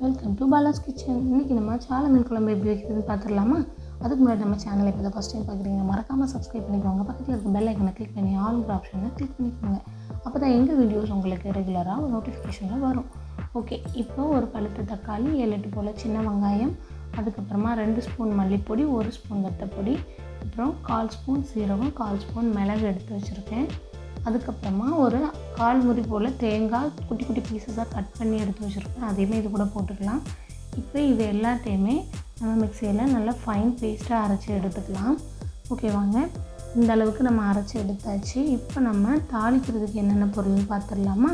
Welcome to Bala's kitchen. இன்றைக்கி நம்ம சால மீன் குழம்பு எப்படி வைக்கிறதுன்னு பார்த்துடலாமா? அதுக்கு முன்னாடி நம்ம சேனலை இப்போ தான் ஃபஸ்ட் டைம் பார்க்குறீங்க, மறக்காமல் சப்ஸ்கிரைப் பண்ணிக்கோங்க. பக்கத்தில் இருக்க பெல் ஐக்கனை கிளிக் பண்ணி ஆல்ங்கிற ஆப்ஷனை கிளிக் பண்ணிக்கோங்க. அப்போ தான் எங்கள் வீடியோஸ் உங்களுக்கு ரெகுலராக நோட்டிஃபிகேஷனில் வரும். ஓகே, இப்போ ஒரு பழுத்த தக்காளி, 7-8 போல் சின்ன வெங்காயம், அதுக்கப்புறமா 2 ஸ்பூன் மல்லிப்பொடி, 1 ஸ்பூன் வத்தப்பொடி, அப்புறம் 1/4 ஸ்பூன் சீரகம், 1/4 ஸ்பூன் மிளகு எடுத்து வச்சுருக்கேன். அதுக்கப்புறமா ஒரு 1/4 முறி போல் தேங்காய் குட்டி குட்டி பீஸஸாக கட் பண்ணி எடுத்து வச்சுருக்கேன். அதையுமே இது கூட போட்டுக்கலாம். இப்போ இது எல்லாத்தையுமே நம்ம மிக்சியில் நல்லா ஃபைன் பேஸ்ட்டாக அரைச்சி எடுத்துக்கலாம். ஓகே வாங்க, இந்த அளவுக்கு நம்ம அரைச்சி எடுத்தாச்சு. இப்போ நம்ம தாளிக்கிறதுக்கு என்னென்ன பொருள்னு பார்த்துடலாமா?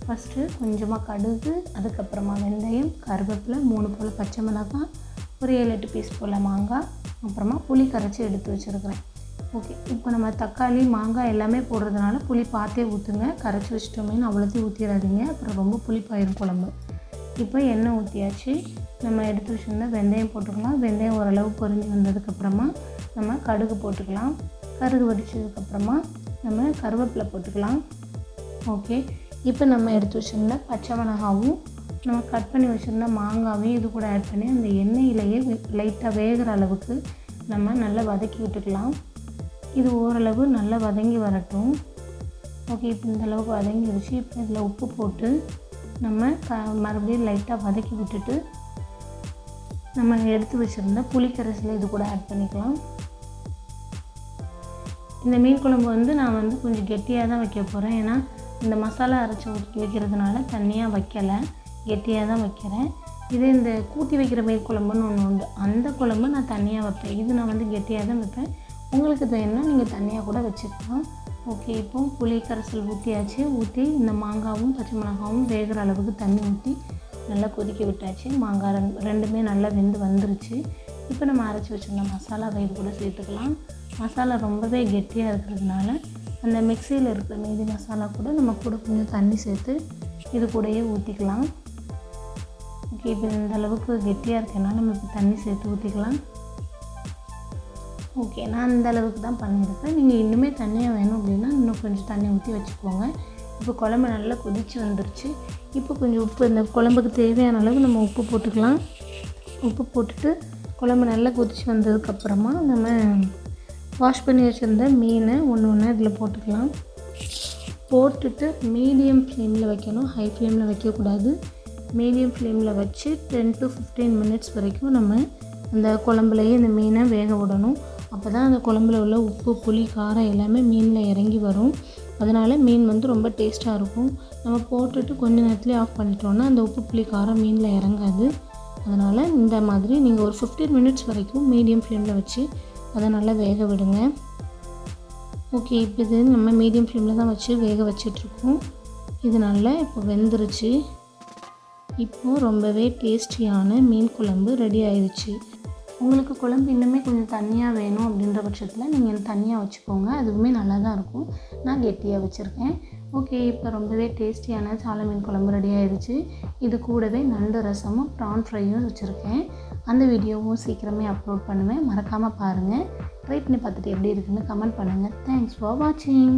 ஃபஸ்ட்டு கொஞ்சமாக கடுகு, அதுக்கப்புறமா வெந்தயம், கருவேப்பிலை, 3 போல் பச்சை மிளகாய், ஒரு 7-8 பீஸ் போல் மாங்காய், அப்புறமா புளி கரைச்சி எடுத்து வச்சுருக்கிறேன். ஓகே, இப்போ நம்ம தக்காளி, மாங்காய் எல்லாமே போடுறதுனால புளி பார்த்தே ஊற்றுங்க. கரைச்சி வச்சிட்டோமேனு அவ்வளோத்தையும் ஊற்றிடாதீங்க, அப்புறம் ரொம்ப புளிப்பாயிரும் குழம்பு. இப்போ எண்ணெய் ஊற்றியாச்சு. நம்ம எடுத்து வச்சுருந்தா வெந்தயம் போட்டுக்கலாம். வெந்தயம் ஓரளவு பொரிஞ்சு வந்ததுக்கப்புறமா நம்ம கடுகு போட்டுக்கலாம். கடுகு வடித்ததுக்கப்புறமா நம்ம கருவேப்பிலை போட்டுக்கலாம். ஓகே, இப்போ நம்ம எடுத்து வச்சுருந்த பச்சை மிளகாவும் நம்ம கட் பண்ணி வச்சுருந்த மாங்காவையும் இது கூட ஆட் பண்ணி அந்த எண்ணெயிலேயே லைட்டாக வேகிற அளவுக்கு நம்ம நல்லா வதக்கி விட்டுக்கலாம். இது ஓரளவு நல்லா வதங்கி வரட்டும். ஓகே, இப்போ இந்த அளவுக்கு வதங்கிடுச்சு. இப்போ இதில் உப்பு போட்டு நம்ம மறுபடியும் லைட்டாக வதக்கி விட்டுட்டு நம்ம எடுத்து வச்சுருந்த புளிக்கரைசலை இது கூட ஆட் பண்ணிக்கலாம். இந்த மீன் குழம்பு நான் கொஞ்சம் கெட்டியாக தான் வைக்க போகிறேன். ஏன்னா இந்த மசாலா அரைச்சி ஊற்றி வைக்கிறதுனால தண்ணியாக வைக்கலை, கெட்டியாக தான் வைக்கிறேன். இதே இந்த கூட்டி வைக்கிற மீன் குழம்புன்னு ஒன்று உண்டு, அந்த குழம்பு நான் தண்ணியாக வைப்பேன். இது நான் கெட்டியாக தான் வைப்பேன். உங்களுக்கு வேணும்னா நீங்கள் தண்ணியாக கூட வச்சுக்கலாம். ஓகே, இப்போ புளி கரைசல் ஊற்றியாச்சு. ஊற்றி இந்த மாங்காவும் பச்சை மிளகாவும் வேகிற அளவுக்கு தண்ணி ஊற்றி நல்லா கொதிக்க விட்டாச்சு. மாங்காய் ரெண்டுமே நல்லா வெந்து வந்துருச்சு. இப்போ நம்ம அரைச்சி வச்சுருந்த மசாலாவை இது கூட சேர்த்துக்கலாம். மசாலா ரொம்பவே கெட்டியாக இருக்கிறதுனால அந்த மிக்சியில் இருக்கிற மீதி மசாலா கூட நம்ம கூட கொஞ்சம் தண்ணி சேர்த்து இது கூடயே ஊற்றிக்கலாம். ஓகே, இப்போ இந்த அளவுக்கு கெட்டியாக இருக்கனால நம்ம இப்போ தண்ணி சேர்த்து ஊற்றிக்கலாம். ஓகே, நான் இந்த அளவுக்கு தான் பண்ணியிருக்கேன். நீங்கள் இன்னுமே தண்ணியாக வேணும் அப்படின்னா இன்னும் கொஞ்சம் தண்ணி ஊற்றி வச்சுக்கோங்க. இப்போ குழம்பு நல்லா கொதித்து வந்துருச்சு. இப்போ கொஞ்சம் உப்பு, இந்த குழம்புக்கு தேவையான அளவு நம்ம உப்பு போட்டுக்கலாம். உப்பு போட்டுட்டு குழம்பு நல்லா கொதித்து வந்ததுக்கப்புறமா நம்ம வாஷ் பண்ணி வச்சுருந்த மீனை ஒன்று இதில் போட்டுக்கலாம். போட்டுட்டு மீடியம் ஃப்ளேமில் வைக்கணும், ஹை ஃப்ளேமில் வைக்கக்கூடாது. மீடியம் ஃப்ளேமில் வச்சு 10 to 15 மினிட்ஸ் வரைக்கும் நம்ம அந்த குழம்புலையே இந்த மீனை வேக விடணும். அப்போ தான் அந்த குழம்புல உள்ள உப்பு, புளி, காரம் எல்லாமே மீனில் இறங்கி வரும். அதனால் மீன் ரொம்ப டேஸ்ட்டாக இருக்கும். நம்ம போட்டுட்டு கொஞ்ச நேரத்துலேயே ஆஃப் பண்ணிட்டோன்னா அந்த உப்பு, புளி, காரம் மீனில் இறங்காது. அதனால் இந்த மாதிரி நீங்கள் ஒரு 15 மினிட்ஸ் வரைக்கும் மீடியம் ஃப்ளேமில் வச்சு அதை நல்லா வேக விடுங்க. ஓகே, இப்போ இது நம்ம மீடியம் ஃப்ளேமில் தான் வச்சு வேக வச்சிட்ருக்கோம். இது நல்லா இப்போ வெந்துருச்சு. இப்போது ரொம்பவே டேஸ்டியான மீன் குழம்பு ரெடி ஆயிடுச்சு. உங்களுக்கு குழம்பு இன்னுமே கொஞ்சம் தண்ணியாக வேணும் அப்படின்ற பட்சத்தில் நீங்கள் தண்ணியாக வச்சுக்கோங்க, அதுவுமே நல்லா தான் இருக்கும். நான் கெட்டியாக வச்சுருக்கேன். ஓகே, இப்போ ரொம்பவே டேஸ்டியான சால மீன் குழம்பு ரெடி ஆயிடுச்சு. இது கூடவே நண்டு ரசமும் ப்ரான் ஃப்ரையும் வச்சுருக்கேன். அந்த வீடியோவும் சீக்கிரமே அப்லோட் பண்ணுவேன், மறக்காமல் பாருங்கள். ட்ரை பண்ணி பார்த்துட்டு எப்படி இருக்குன்னு கமெண்ட் பண்ணுங்கள். தேங்க்ஸ் ஃபார் வாட்சிங்.